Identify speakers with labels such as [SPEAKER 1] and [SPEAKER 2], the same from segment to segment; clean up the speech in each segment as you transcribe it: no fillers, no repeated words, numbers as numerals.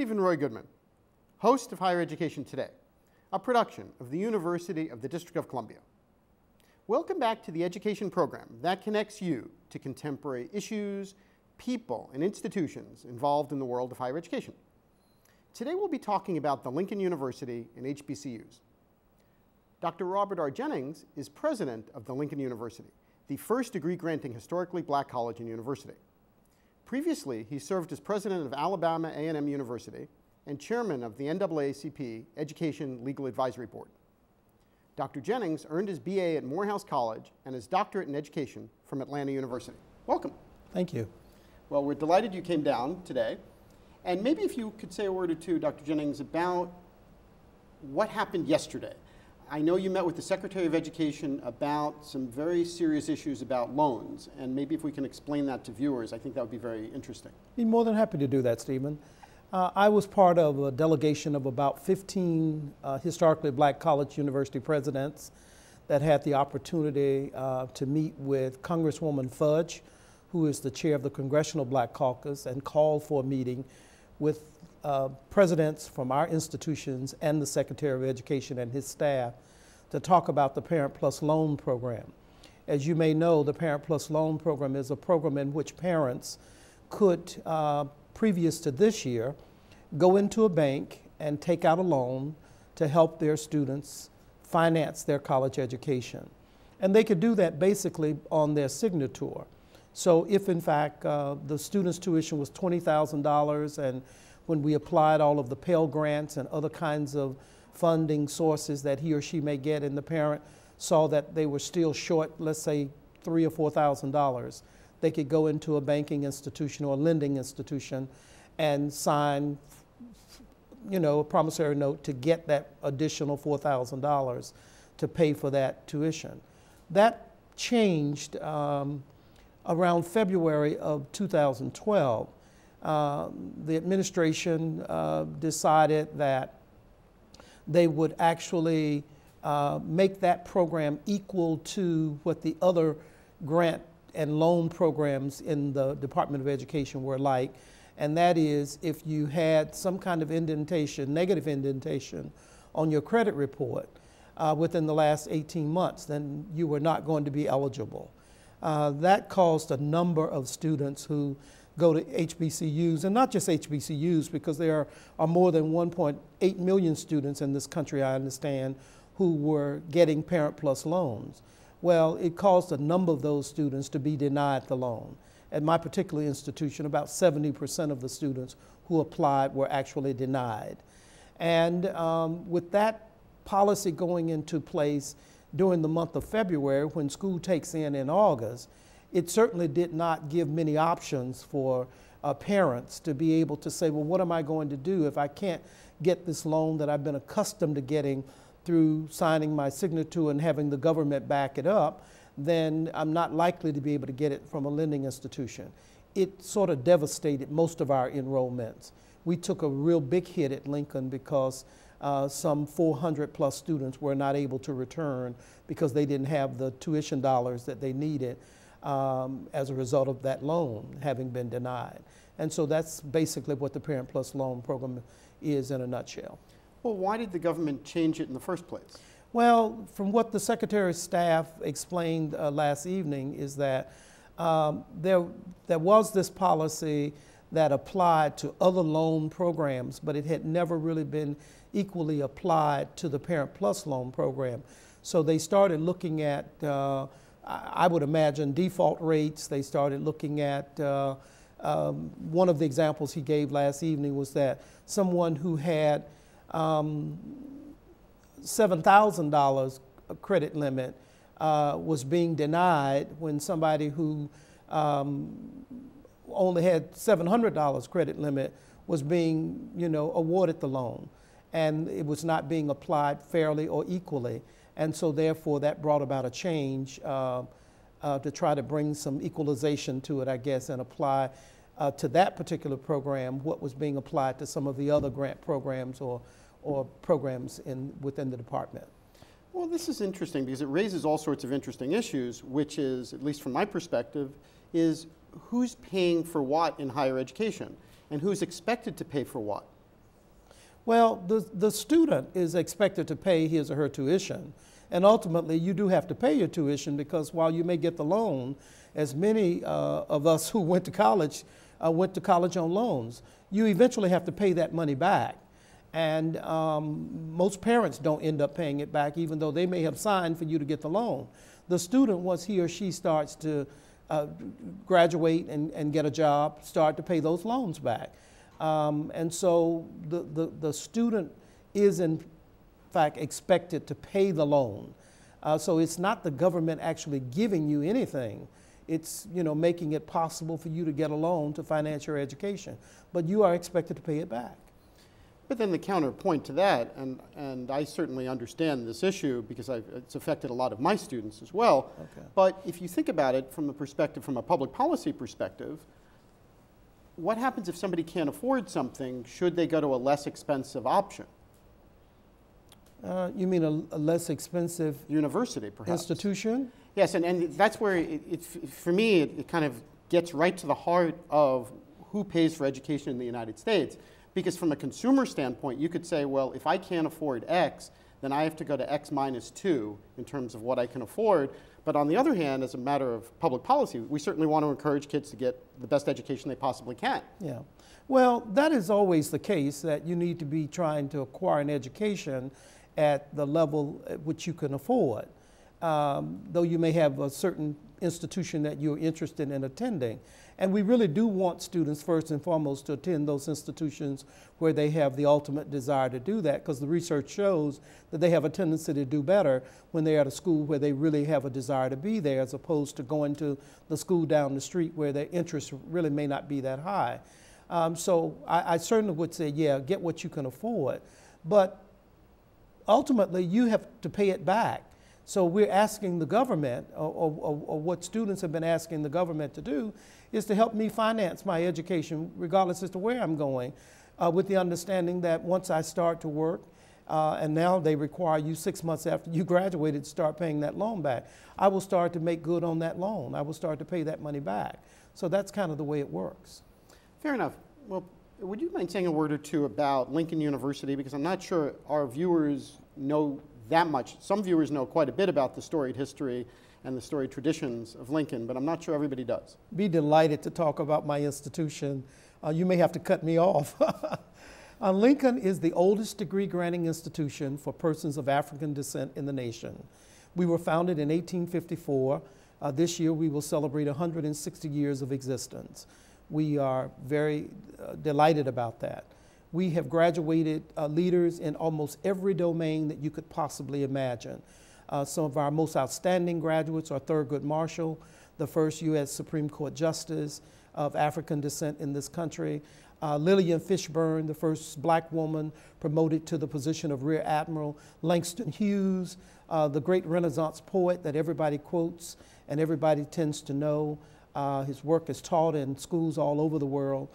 [SPEAKER 1] Steven Roy Goodman, host of Higher Education Today, a production of the University of the District of Columbia. Welcome back to the education program that connects you to contemporary issues, people, and institutions involved in the world of higher education. Today we'll be talking about the Lincoln University and HBCUs. Dr. Robert R. Jennings is president of the Lincoln University, the first degree-granting historically black college and university. Previously, he served as president of Alabama A&M University and chairman of the NAACP Education Legal Advisory Board. Dr. Jennings earned his BA at Morehouse College and his doctorate in education from Atlanta University. Welcome.
[SPEAKER 2] Thank you.
[SPEAKER 1] Well, we're delighted you came down today. And maybe if you could say a word or two, Dr. Jennings, about what happened yesterday. I know you met with the Secretary of Education about some very serious issues about loans, and maybe if we can explain that to viewers, I think that would be very interesting.
[SPEAKER 2] Be more than happy to do that, Stephen. I was part of a delegation of about 15 historically black college university presidents that had the opportunity to meet with Congresswoman Fudge, who is the chair of the Congressional Black Caucus, and called for a meeting with presidents from our institutions and the Secretary of Education and his staff to talk about the Parent Plus Loan Program. As you may know, the Parent Plus Loan Program is a program in which parents could, previous to this year, go into a bank and take out a loan to help their students finance their college education. And they could do that basically on their signature. So if in fact the student's tuition was $20,000, and when we applied all of the Pell Grants and other kinds of funding sources that he or she may get, and the parent saw that they were still short, let's say $3,000 or $4,000, they could go into a banking institution or a lending institution and sign, a promissory note to get that additional $4,000 to pay for that tuition. That changed around February of 2012. The administration decided that they would actually make that program equal to what the other grant and loan programs in the Department of Education were like. And that is, if you had some kind of indentation, negative indentation on your credit report within the last 18 months, then you were not going to be eligible. That caused a number of students who go to HBCUs, and not just HBCUs, because there are more than 1.8 million students in this country, I understand, who were getting Parent Plus loans. Well, it caused a number of those students to be denied the loan. At my particular institution, about 70% of the students who applied were actually denied. And with that policy going into place during the month of February, when school takes in August, it certainly did not give many options for parents to be able to say, well, what am I going to do if I can't get this loan that I've been accustomed to getting through signing my signature and having the government back it up? Then I'm not likely to be able to get it from a lending institution. It sort of devastated most of our enrollments. We took a real big hit at Lincoln because some 400 plus students were not able to return because they didn't have the tuition dollars that they needed as a result of that loan having been denied. And so that's basically what the Parent Plus Loan Program is in a nutshell.
[SPEAKER 1] Well, why did the government change it in the first place?
[SPEAKER 2] Well, from what the Secretary's staff explained last evening is that there was this policy that applied to other loan programs, but it had never really been equally applied to the Parent Plus Loan Program. So they started looking at, I would imagine, default rates. They started looking at, one of the examples he gave last evening was that someone who had $7,000 credit limit was being denied when somebody who only had $700 credit limit was being, awarded the loan. And it was not being applied fairly or equally. And so therefore that brought about a change to try to bring some equalization to it, I guess, and apply to that particular program what was being applied to some of the other grant programs or programs within the department.
[SPEAKER 1] Well, this is interesting because it raises all sorts of interesting issues, which is, at least from my perspective, is who's paying for what in higher education and who's expected to pay for what.
[SPEAKER 2] Well, the student is expected to pay his or her tuition. And ultimately, you do have to pay your tuition because while you may get the loan, as many of us who went to college on loans, you eventually have to pay that money back. And most parents don't end up paying it back, even though they may have signed for you to get the loan. The student, once he or she starts to graduate and get a job, start to pay those loans back. And so the student is in fact expected to pay the loan. So it's not the government actually giving you anything. It's making it possible for you to get a loan to finance your education, but you are expected to pay it back.
[SPEAKER 1] But then the counterpoint to that, and I certainly understand this issue because it's affected a lot of my students as well,
[SPEAKER 2] Okay.
[SPEAKER 1] But if you think about it from a public policy perspective, what happens if somebody can't afford something? Should they go to a less expensive option?
[SPEAKER 2] You mean a less expensive
[SPEAKER 1] University, perhaps.
[SPEAKER 2] institution?
[SPEAKER 1] Yes, and that's where, for me, it kind of gets right to the heart of who pays for education in the United States. Because from a consumer standpoint, you could say, well, if I can't afford X, then I have to go to X minus 2 in terms of what I can afford. But on the other hand, as a matter of public policy, we certainly want to encourage kids to get the best education they possibly can.
[SPEAKER 2] Yeah. Well, that is always the case, that you need to be trying to acquire an education at the level at which you can afford. Though you may have a certain institution that you're interested in attending. And we really do want students first and foremost to attend those institutions where they have the ultimate desire to do that, because the research shows that they have a tendency to do better when they're at a school where they really have a desire to be there, as opposed to going to the school down the street where their interest really may not be that high. So I certainly would say, yeah, get what you can afford. But ultimately, you have to pay it back. So we're asking the government, or what students have been asking the government to do, is to help me finance my education, regardless as to where I'm going, with the understanding that once I start to work, and now they require you 6 months after you graduated to start paying that loan back, I will start to make good on that loan. I will start to pay that money back. So that's kind of the way it works.
[SPEAKER 1] Fair enough. Well, would you mind saying a word or two about Lincoln University? Because I'm not sure our viewers know that much. Some viewers know quite a bit about the storied history and the storied traditions of Lincoln, but I'm not sure everybody does.
[SPEAKER 2] Be delighted to talk about my institution. You may have to cut me off. Lincoln is the oldest degree-granting institution for persons of African descent in the nation. We were founded in 1854. This year we will celebrate 160 years of existence. We are very delighted about that. We have graduated leaders in almost every domain that you could possibly imagine. Some of our most outstanding graduates are Thurgood Marshall, the first U.S. Supreme Court Justice of African descent in this country. Lillian Fishburne, the first black woman promoted to the position of Rear Admiral. Langston Hughes, the great Renaissance poet that everybody quotes and everybody tends to know. His work is taught in schools all over the world.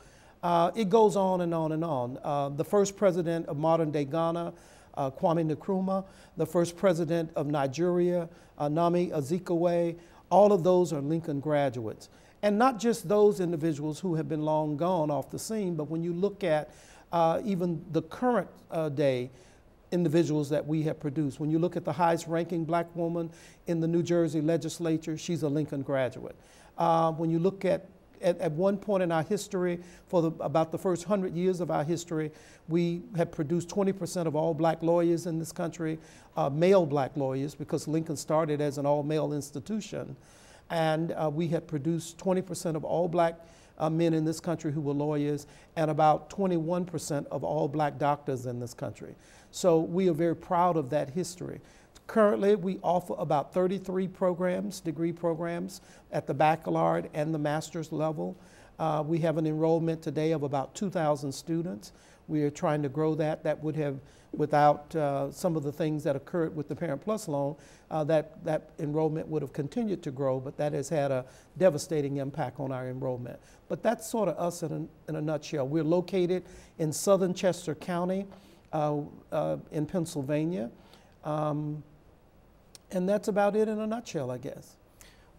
[SPEAKER 2] It goes on and on and on. The first president of modern-day Ghana, Kwame Nkrumah, the first president of Nigeria, Nnamdi Azikiwe, all of those are Lincoln graduates. And not just those individuals who have been long gone off the scene, but when you look at even the current day individuals that we have produced. When you look at the highest ranking black woman in the New Jersey legislature, she's a Lincoln graduate. When you look at one point in our history, for about the first 100 years of our history, we had produced 20% of all black lawyers in this country, male black lawyers, because Lincoln started as an all-male institution. And we had produced 20% of all black men in this country who were lawyers, and about 21% of all black doctors in this country. So we are very proud of that history. Currently, we offer about 33 programs, degree programs, at the baccalaureate and the master's level. We have an enrollment today of about 2,000 students. We are trying to grow that. That would have, without some of the things that occurred with the Parent Plus loan, that enrollment would have continued to grow, but that has had a devastating impact on our enrollment. But that's sort of us in a nutshell. We're located in southern Chester County in Pennsylvania. And that's about it in a nutshell, I guess.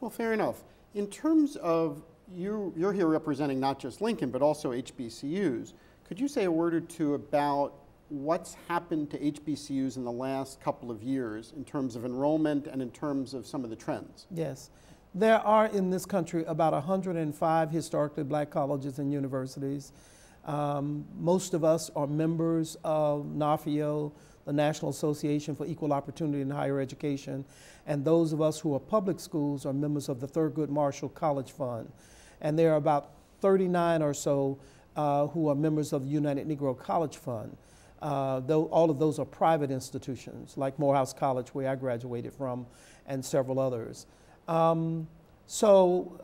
[SPEAKER 1] Well, fair enough. In terms of you're here representing not just Lincoln, but also HBCUs. Could you say a word or two about what's happened to HBCUs in the last couple of years in terms of enrollment and in terms of some of the trends?
[SPEAKER 2] Yes. There are in this country about 105 historically black colleges and universities. Most of us are members of NAFIO, the National Association for Equal Opportunity in Higher Education, and those of us who are public schools are members of the Thurgood Marshall College Fund. And there are about 39 or so who are members of the United Negro College Fund. Though all of those are private institutions, like Morehouse College, where I graduated from, and several others. So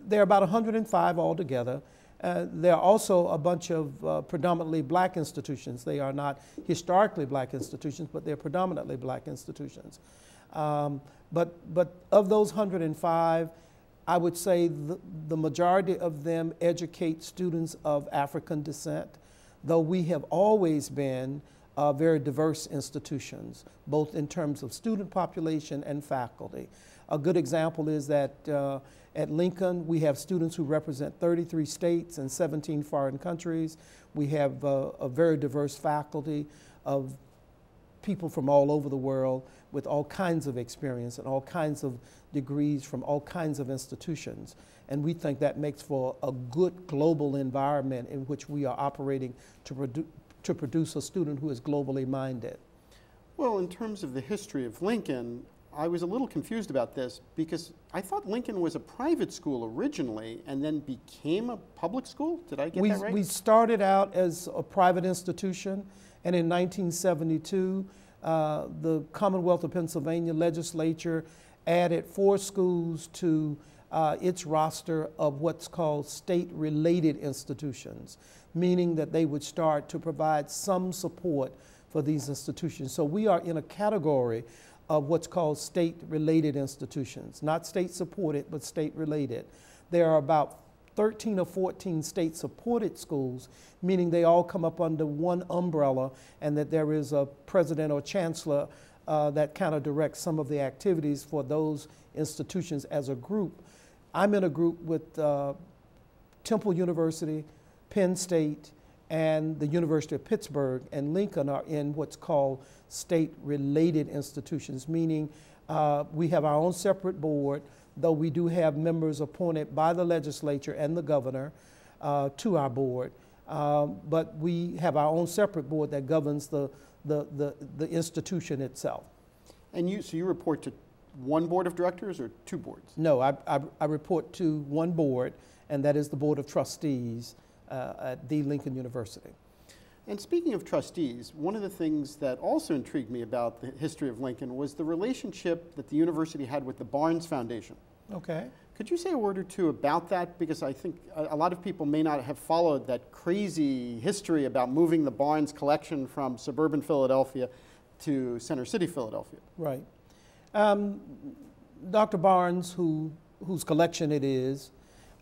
[SPEAKER 2] there are about 105 altogether. There are also a bunch of predominantly black institutions. They are not historically black institutions, but they're predominantly black institutions. But of those 105, I would say the majority of them educate students of African descent, though we have always been very diverse institutions, both in terms of student population and faculty. A good example is that at Lincoln, we have students who represent 33 states and 17 foreign countries. We have a very diverse faculty of people from all over the world with all kinds of experience and all kinds of degrees from all kinds of institutions. And we think that makes for a good global environment in which we are operating to produce a student who is globally minded.
[SPEAKER 1] Well, in terms of the history of Lincoln, I was a little confused about this because I thought Lincoln was a private school originally and then became a public school. Did I get that right?
[SPEAKER 2] We started out as a private institution, and in 1972, the Commonwealth of Pennsylvania legislature added 4 schools to its roster of what's called state-related institutions, meaning that they would start to provide some support for these institutions. So we are in a category of what's called state-related institutions, not state-supported, but state-related. There are about 13 or 14 state-supported schools, meaning they all come up under one umbrella, and that there is a president or chancellor that kind of directs some of the activities for those institutions as a group. I'm in a group with Temple University, Penn State, and the University of Pittsburgh and Lincoln are in what's called state-related institutions, meaning we have our own separate board, though we do have members appointed by the legislature and the governor to our board. But we have our own separate board that governs the institution itself.
[SPEAKER 1] And so you report to one board of directors or 2 boards?
[SPEAKER 2] No, I report to one board, and that is the Board of Trustees at the Lincoln University.
[SPEAKER 1] And speaking of trustees, one of the things that also intrigued me about the history of Lincoln was the relationship that the university had with the Barnes Foundation.
[SPEAKER 2] Okay.
[SPEAKER 1] Could you say a word or two about that? Because I think a lot of people may not have followed that crazy history about moving the Barnes collection from suburban Philadelphia to Center City, Philadelphia.
[SPEAKER 2] Right. Dr. Barnes, whose collection it is,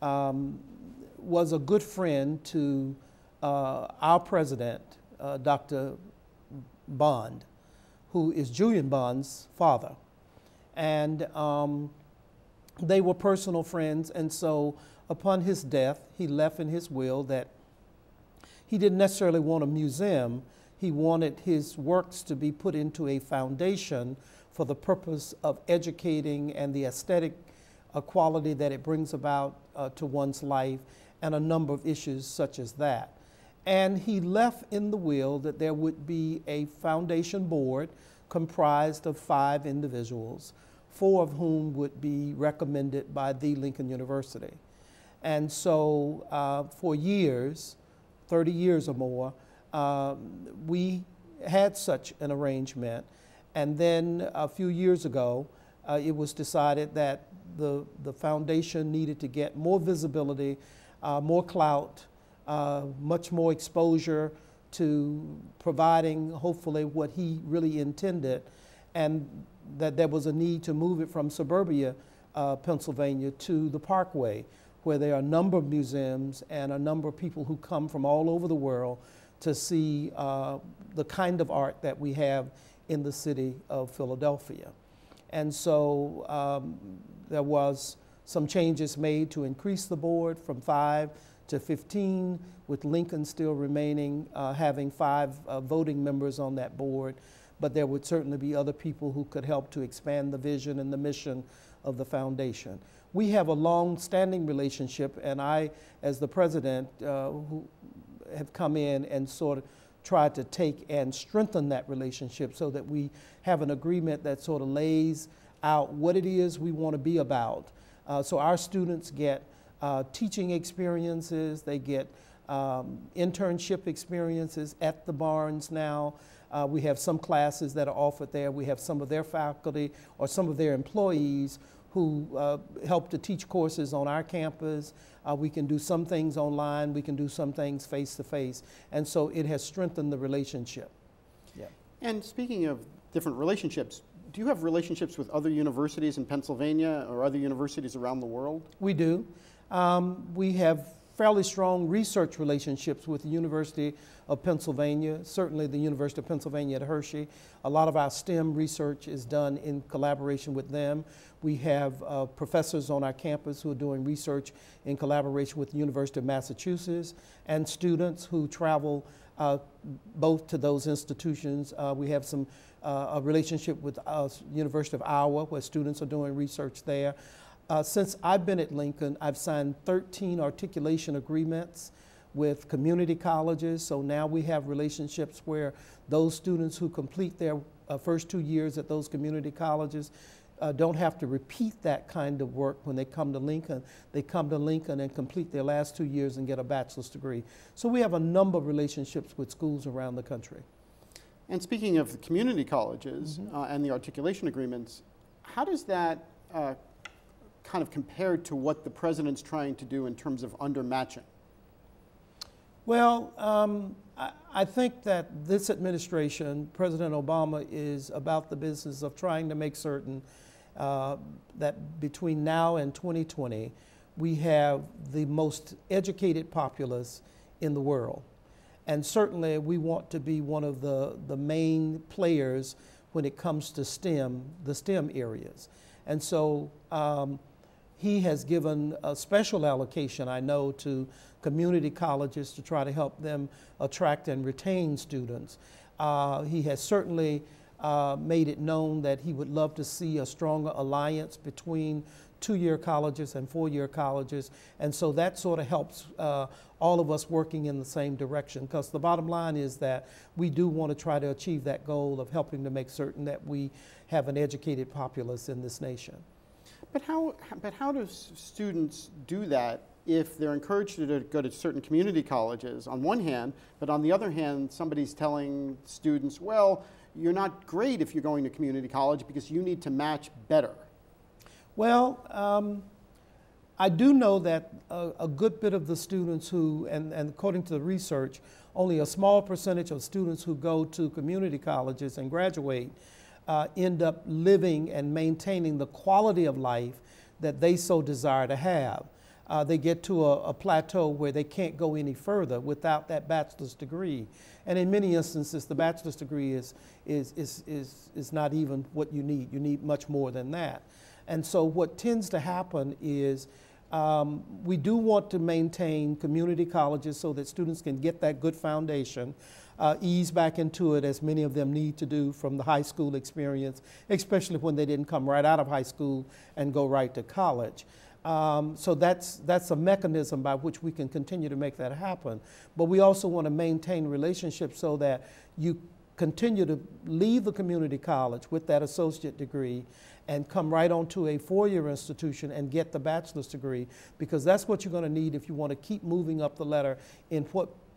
[SPEAKER 2] was a good friend to our president, Dr. Bond, who is Julian Bond's father. And they were personal friends, and so upon his death, he left in his will that he didn't necessarily want a museum. He wanted his works to be put into a foundation for the purpose of educating and the aesthetic quality that it brings about to one's life, and a number of issues such as that. And he left in the will that there would be a foundation board comprised of 5 individuals, 4 of whom would be recommended by the Lincoln University. And so for years, 30 years or more, we had such an arrangement. And then a few years ago, it was decided that the foundation needed to get more visibility, more clout, much more exposure to providing hopefully what he really intended, and that there was a need to move it from suburbia, Pennsylvania, to the Parkway, where there are a number of museums and a number of people who come from all over the world to see the kind of art that we have in the city of Philadelphia. And so there was some changes made to increase the board from 5 to 15, with Lincoln still remaining, having 5 voting members on that board. But there would certainly be other people who could help to expand the vision and the mission of the foundation. We have a long-standing relationship, and I, as the president, who have come in and sort of tried to take and strengthen that relationship so that we have an agreement that sort of lays out what it is we want to be about. So our students get teaching experiences, they get internship experiences at the Barnes now. We have some classes that are offered there. We have some of their faculty or some of their employees who help to teach courses on our campus. We can do some things online. We can do some things face-to-face. And so it has strengthened the relationship. Yeah.
[SPEAKER 1] And speaking of different relationships, do you have relationships with other universities in Pennsylvania or other universities around the world?
[SPEAKER 2] We do. We have fairly strong research relationships with the University of Pennsylvania, certainly the University of Pennsylvania at Hershey. A lot of our STEM research is done in collaboration with them. We have professors on our campus who are doing research in collaboration with the University of Massachusetts, and students who travel both to those institutions. We have a relationship with University of Iowa, where students are doing research there. Since I've been at Lincoln, I've signed 13 articulation agreements with community colleges. So now we have relationships where those students who complete their first 2 years at those community colleges don't have to repeat that kind of work when they come to Lincoln. They come to Lincoln and complete their last 2 years and get a bachelor's degree. So we have a number of relationships with schools around the country.
[SPEAKER 1] And speaking of the community colleges and the articulation agreements, how does that kind of compared to what the president's trying to do in terms of undermatching?
[SPEAKER 2] Well, I think that this administration, President Obama, is about the business of trying to make certain that between now and 2020, we have the most educated populace in the world. And certainly we want to be one of the main players when it comes to the STEM areas. And so he has given a special allocation, I know, to community colleges to try to help them attract and retain students. He has certainly made it known that he would love to see a stronger alliance between 2-year colleges and 4-year colleges. And so that sort of helps all of us working in the same direction, because the bottom line is that we do want to try to achieve that goal of helping to make certain that we have an educated populace in this nation.
[SPEAKER 1] But how do students do that if they're encouraged to go to certain community colleges on one hand, but on the other hand, somebody's telling students, well, you're not great if you're going to community college because you need to match better?
[SPEAKER 2] Well, I do know that a good bit of the students who, and according to the research, only a small percentage of students who go to community colleges and graduate end up living and maintaining the quality of life that they so desire to have. They get to a plateau where they can't go any further without that bachelor's degree. And in many instances, the bachelor's degree is not even what you need. You need much more than that. And so what tends to happen is we do want to maintain community colleges so that students can get that good foundation, ease back into it as many of them need to do from the high school experience, especially when they didn't come right out of high school and go right to college. So that's a mechanism by which we can continue to make that happen. But we also want to maintain relationships so that you continue to leave the community college with that associate degree and come right on to a 4-year institution and get the bachelor's degree, because that's what you're going to need if you want to keep moving up the ladder in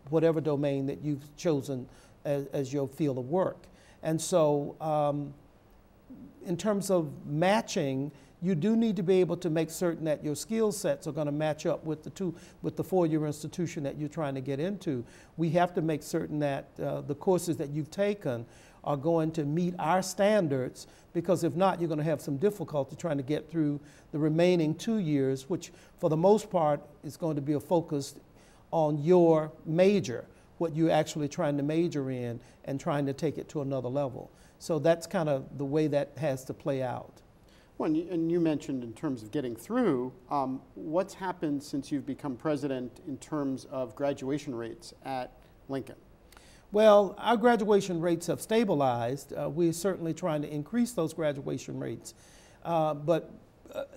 [SPEAKER 2] whatever domain that you've chosen as your field of work. And so in terms of matching, you do need to be able to make certain that your skill sets are going to match up with the 4-year institution that you're trying to get into. We have to make certain that the courses that you've taken are going to meet our standards, because if not, you're going to have some difficulty trying to get through the remaining 2 years, which for the most part is going to be a focus on your major, what you're actually trying to major in and trying to take it to another level. So that's kind of the way that has to play out.
[SPEAKER 1] Well, and you mentioned in terms of getting through, what's happened since you've become president in terms of graduation rates at Lincoln?
[SPEAKER 2] Well, our graduation rates have stabilized. We're certainly trying to increase those graduation rates. But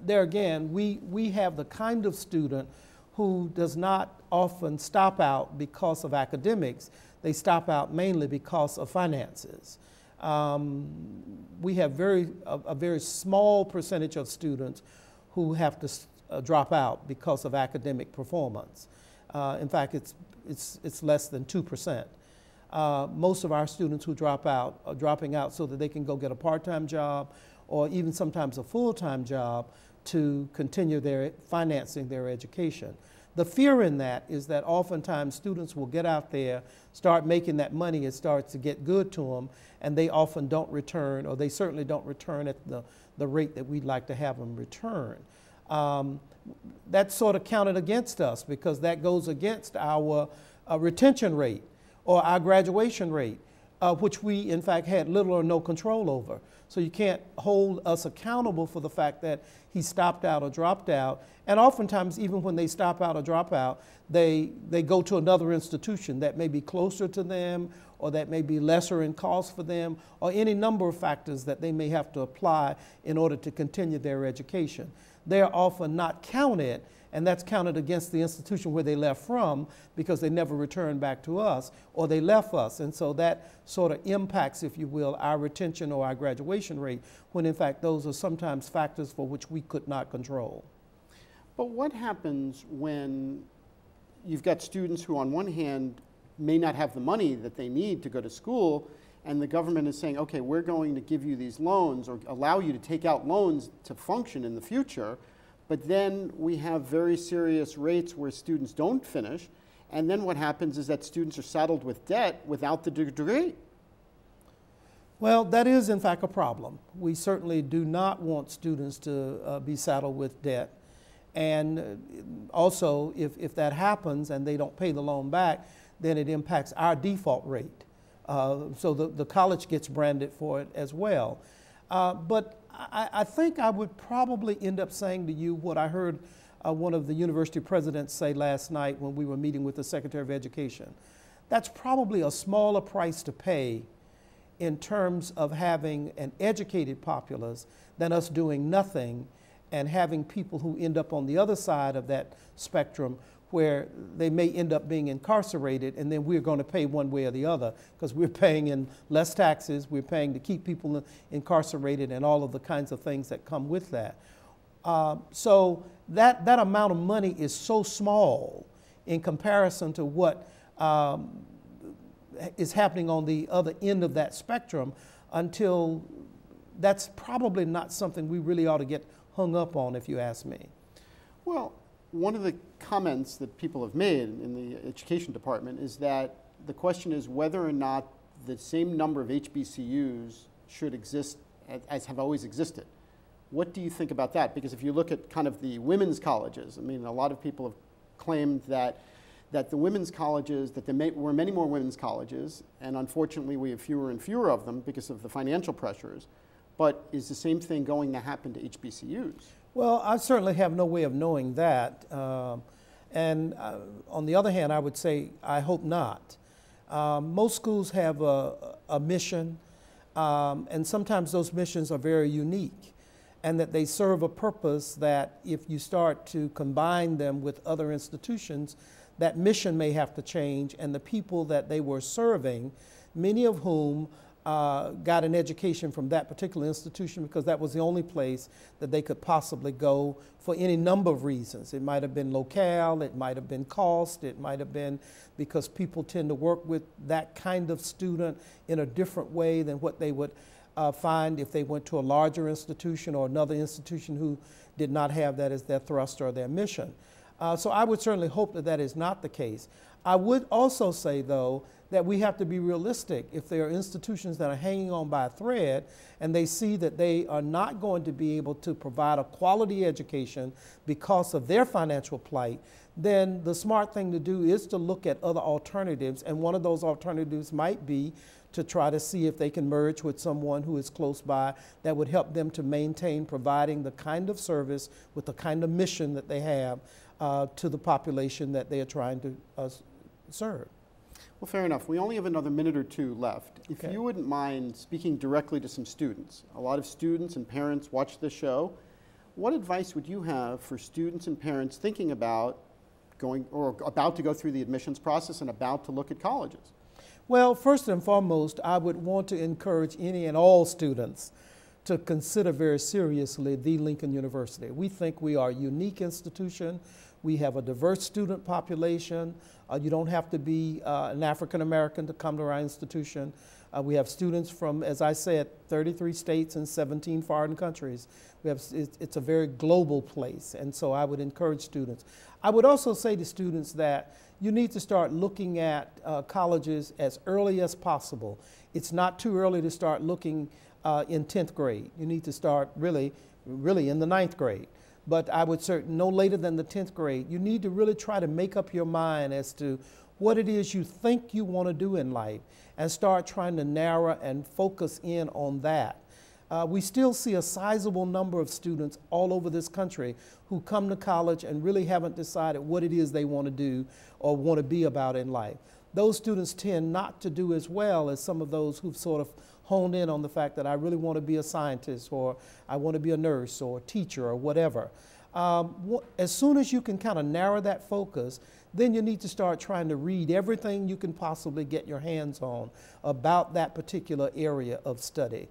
[SPEAKER 2] there again, we have the kind of student who does not often stop out because of academics. They stop out mainly because of finances. We have a very small percentage of students who have to drop out because of academic performance. In fact, it's less than 2%. Most of our students who drop out are dropping out so that they can go get a part-time job or even sometimes a full-time job to continue financing their education. The fear in that is that oftentimes students will get out there, start making that money, it starts to get good to them, and they often don't return, or they certainly don't return at the rate that we'd like to have them return. That's sort of counted against us because that goes against our retention rate or our graduation rate, which we in fact had little or no control over. So you can't hold us accountable for the fact that he stopped out or dropped out. And oftentimes, even when they stop out or drop out, they go to another institution that may be closer to them or that may be lesser in cost for them or any number of factors that they may have to apply in order to continue their education. They're often not counted, and that's counted against the institution where they left from because they never returned back to us or they left us. And so that sort of impacts, if you will, our retention or our graduation rate when in fact those are sometimes factors for which we could not control.
[SPEAKER 1] But what happens when you've got students who on one hand may not have the money that they need to go to school and the government is saying, okay, we're going to give you these loans or allow you to take out loans to function in the future, but then we have very serious rates where students don't finish, and then what happens is that students are saddled with debt without the degree.
[SPEAKER 2] Well, that is in fact a problem. We certainly do not want students to be saddled with debt. And also, if that happens and they don't pay the loan back, then it impacts our default rate. So the college gets branded for it as well. But I think I would probably end up saying to you what I heard one of the university presidents say last night when we were meeting with the Secretary of Education. That's probably a smaller price to pay in terms of having an educated populace than us doing nothing and having people who end up on the other side of that spectrum where they may end up being incarcerated, and then we're going to pay one way or the other because we're paying in less taxes, we're paying to keep people incarcerated and all of the kinds of things that come with that. So that amount of money is so small in comparison to what is happening on the other end of that spectrum until that's probably not something we really ought to get hung up on, if you ask me.
[SPEAKER 1] Well, one of the comments that people have made in the education department is that the question is whether or not the same number of HBCUs should exist as have always existed. What do you think about that? Because if you look at kind of the women's colleges, I mean, a lot of people have claimed that the women's colleges, that there were many more women's colleges, and unfortunately we have fewer and fewer of them because of the financial pressures. But is the same thing going to happen to HBCUs? Well,
[SPEAKER 2] I certainly have no way of knowing that. And on the other hand, I would say I hope not. Most schools have a mission, and sometimes those missions are very unique, and that they serve a purpose that if you start to combine them with other institutions, that mission may have to change, and the people that they were serving, many of whom got an education from that particular institution because that was the only place that they could possibly go for any number of reasons. It might have been locale, it might have been cost, it might have been because people tend to work with that kind of student in a different way than what they would find if they went to a larger institution or another institution who did not have that as their thrust or their mission. So I would certainly hope that that is not the case. I would also say, though, that we have to be realistic. If there are institutions that are hanging on by a thread and they see that they are not going to be able to provide a quality education because of their financial plight, then the smart thing to do is to look at other alternatives, and one of those alternatives might be to try to see if they can merge with someone who is close by that would help them to maintain providing the kind of service with the kind of mission that they have to the population that they are trying to serve.
[SPEAKER 1] Well, fair enough. We only have another minute or two left. If
[SPEAKER 2] Okay.
[SPEAKER 1] you wouldn't mind speaking directly to some students, a lot of students and parents watch this show. What advice would you have for students and parents thinking about going or about to go through the admissions process and about to look at colleges?
[SPEAKER 2] Well, first and foremost, I would want to encourage any and all students to consider very seriously the Lincoln University. We think we are a unique institution. We have a diverse student population. You don't have to be an African American to come to our institution. We have students from, as I said, 33 states and 17 foreign countries. It's a very global place, and so I would encourage students. I would also say to students that you need to start looking at colleges as early as possible. It's not too early to start looking in 10th grade. You need to start really in the 9th grade. But I would certainly no later than the 10th grade. You need to really try to make up your mind as to what it is you think you want to do in life and start trying to narrow and focus in on that. We still see a sizable number of students all over this country who come to college and really haven't decided what it is they want to do or want to be about in life. Those students tend not to do as well as some of those who've sort of honed in on the fact that I really want to be a scientist, or I want to be a nurse or a teacher or whatever. As soon as you can kind of narrow that focus, then you need to start trying to read everything you can possibly get your hands on about that particular area of study.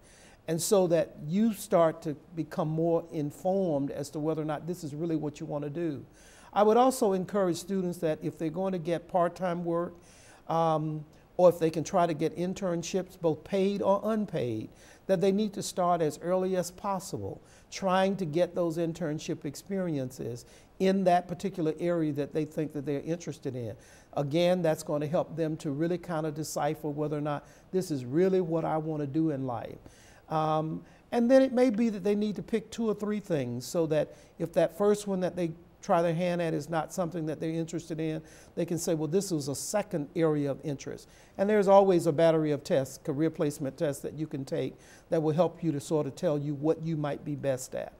[SPEAKER 2] And so that you start to become more informed as to whether or not this is really what you want to do. I would also encourage students that if they're going to get part-time work, or if they can try to get internships, both paid or unpaid, that they need to start as early as possible, trying to get those internship experiences in that particular area that they think that they're interested in. Again, that's going to help them to really kind of decipher whether or not this is really what I want to do in life. And then it may be that they need to pick 2 or 3 things, so that if that first one that they try their hand at is not something that they're interested in, they can say, well, this is a second area of interest. And there's always a battery of tests, career placement tests that you can take that will help you to sort of tell you what you might be best at.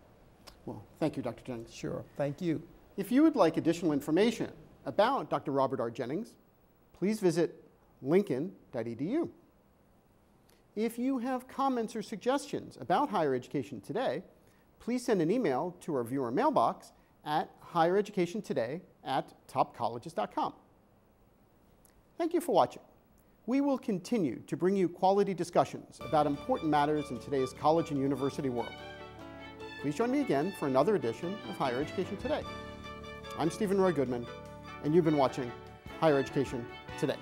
[SPEAKER 1] Well, thank you, Dr. Jennings.
[SPEAKER 2] Sure, thank you.
[SPEAKER 1] If you would like additional information about Dr. Robert R. Jennings, please visit lincoln.edu. If you have comments or suggestions about higher education today, please send an email to our viewer mailbox at highereducationtoday@topcolleges.com. Thank you for watching. We will continue to bring you quality discussions about important matters in today's college and university world. Please join me again for another edition of Higher Education Today. I'm Steven Roy Goodman, and you've been watching Higher Education Today.